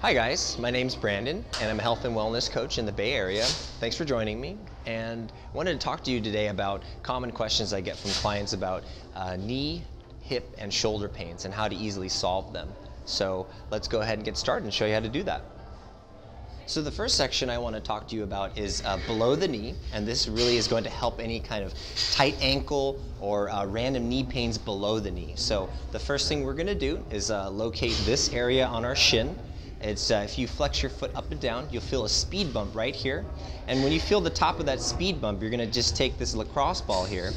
Hi guys, my name's Brandon and I'm a health and wellness coach in the Bay Area. Thanks for joining me, and I wanted to talk to you today about common questions I get from clients about knee, hip, and shoulder pains and how to easily solve them. So let's go ahead and get started and show you how to do that. So the first section I want to talk to you about is below the knee, and this really is going to help any kind of tight ankle or random knee pains below the knee. So the first thing we're going to do is locate this area on our shin. It's if you flex your foot up and down, you'll feel a speed bump right here. And when you feel the top of that speed bump, you're going to just take this lacrosse ball here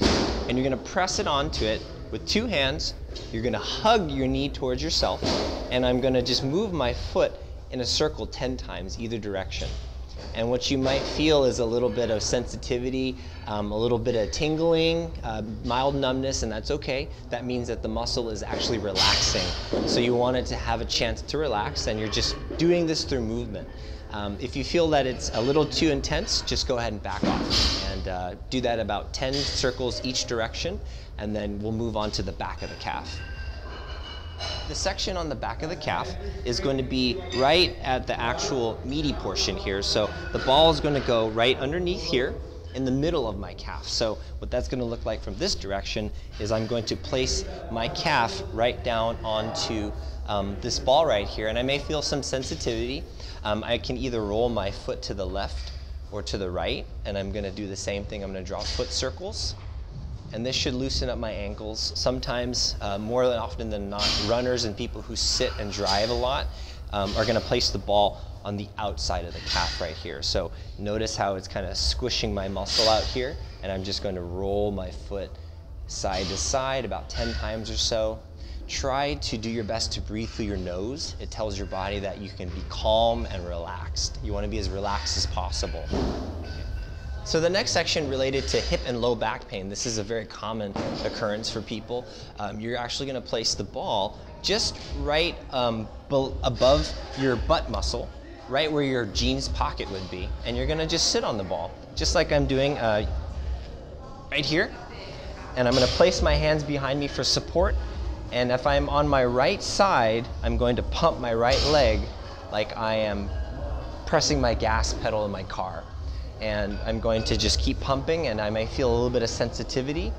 and you're going to press it onto it with two hands. You're going to hug your knee towards yourself, and I'm going to just move my foot in a circle 10 times either direction. And what you might feel is a little bit of sensitivity, a little bit of tingling, mild numbness, and that's okay. That means that the muscle is actually relaxing. So you want it to have a chance to relax, and you're just doing this through movement. If you feel that it's a little too intense, just go ahead and back off and do that about 10 circles each direction, and then we'll move on to the back of the calf. The section on the back of the calf is going to be right at the actual meaty portion here. So the ball is going to go right underneath here in the middle of my calf. So what that's going to look like from this direction is I'm going to place my calf right down onto this ball right here, and I may feel some sensitivity. I can either roll my foot to the left or to the right, and I'm going to do the same thing. I'm going to draw foot circles. And this should loosen up my ankles. Sometimes, more often than not, runners and people who sit and drive a lot are going to place the ball on the outside of the calf right here. So notice how it's kind of squishing my muscle out here, and I'm just going to roll my foot side to side about 10 times or so. Try to do your best to breathe through your nose. It tells your body that you can be calm and relaxed. You want to be as relaxed as possible. So the next section related to hip and low back pain. This is a very common occurrence for people. You're actually going to place the ball just right above your butt muscle, right where your jeans pocket would be, and you're going to just sit on the ball, just like I'm doing right here. And I'm going to place my hands behind me for support, and if I'm on my right side, I'm going to pump my right leg like I am pressing my gas pedal in my car. And I'm going to just keep pumping, and I may feel a little bit of sensitivity.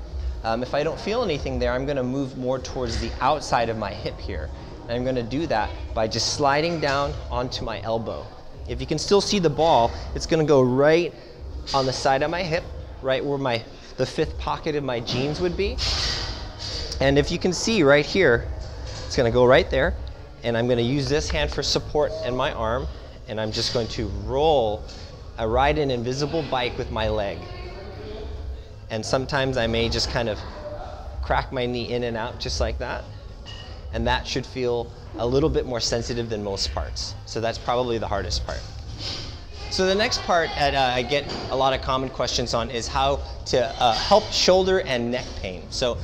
If I don't feel anything there, I'm going to move more towards the outside of my hip here. And I'm going to do that by just sliding down onto my elbow. If you can still see the ball, it's going to go right on the side of my hip, right where the fifth pocket of my jeans would be. And if you can see right here, it's going to go right there. And I'm going to use this hand for support and my arm, and I'm just going to roll. I ride an invisible bike with my leg. And sometimes I may just kind of crack my knee in and out just like that. And that should feel a little bit more sensitive than most parts. So that's probably the hardest part. So the next part that I get a lot of common questions on is how to help shoulder and neck pain. So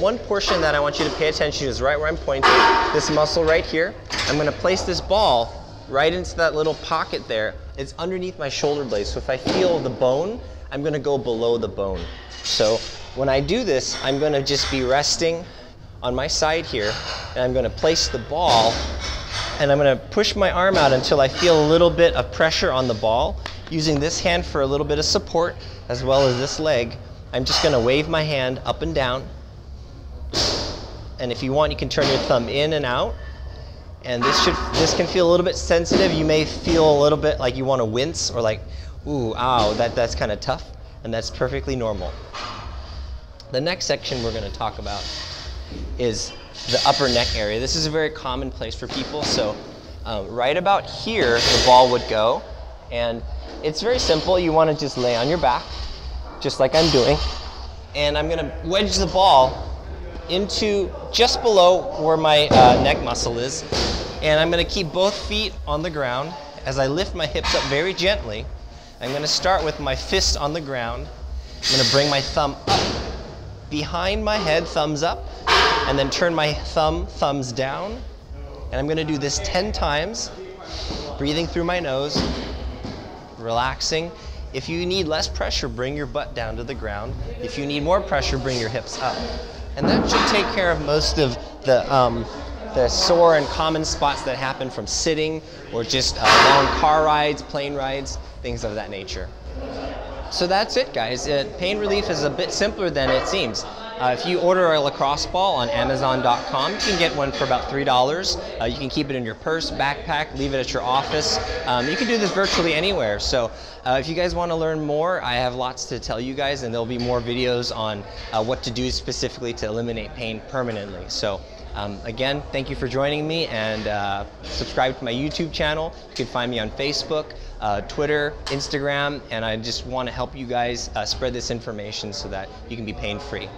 one portion that I want you to pay attention to is right where I'm pointing, this muscle right here. I'm going to place this ball right into that little pocket there. It's underneath my shoulder blade, so if I feel the bone, I'm going to go below the bone. So when I do this, I'm going to just be resting on my side here, and I'm going to place the ball, and I'm going to push my arm out until I feel a little bit of pressure on the ball. Using this hand for a little bit of support, as well as this leg, I'm just going to wave my hand up and down. And if you want, you can turn your thumb in and out. And this can feel a little bit sensitive. You may feel a little bit like you want to wince or like, ooh, ow, that's kind of tough, and that's perfectly normal. The next section we're going to talk about is the upper neck area. This is a very common place for people. So right about here, the ball would go, and it's very simple. You want to just lay on your back, just like I'm doing, and I'm going to wedge the ball into just below where my neck muscle is, and I'm going to keep both feet on the ground. As I lift my hips up very gently, I'm going to start with my fist on the ground. I'm going to bring my thumb up behind my head, thumbs up, and then turn my thumbs down, and I'm going to do this 10 times, breathing through my nose, relaxing. If you need less pressure, bring your butt down to the ground. If you need more pressure, bring your hips up. And that should take care of most of the the sore and common spots that happen from sitting or just long car rides, plane rides, things of that nature. So that's it, guys. Pain relief is a bit simpler than it seems. If you order a lacrosse ball on Amazon.com, you can get one for about $3. You can keep it in your purse, backpack, leave it at your office. You can do this virtually anywhere. So if you guys want to learn more, I have lots to tell you guys, and there'll be more videos on what to do specifically to eliminate pain permanently. So again, thank you for joining me, and subscribe to my YouTube channel. You can find me on Facebook, Twitter, Instagram, and I just want to help you guys spread this information so that you can be pain-free.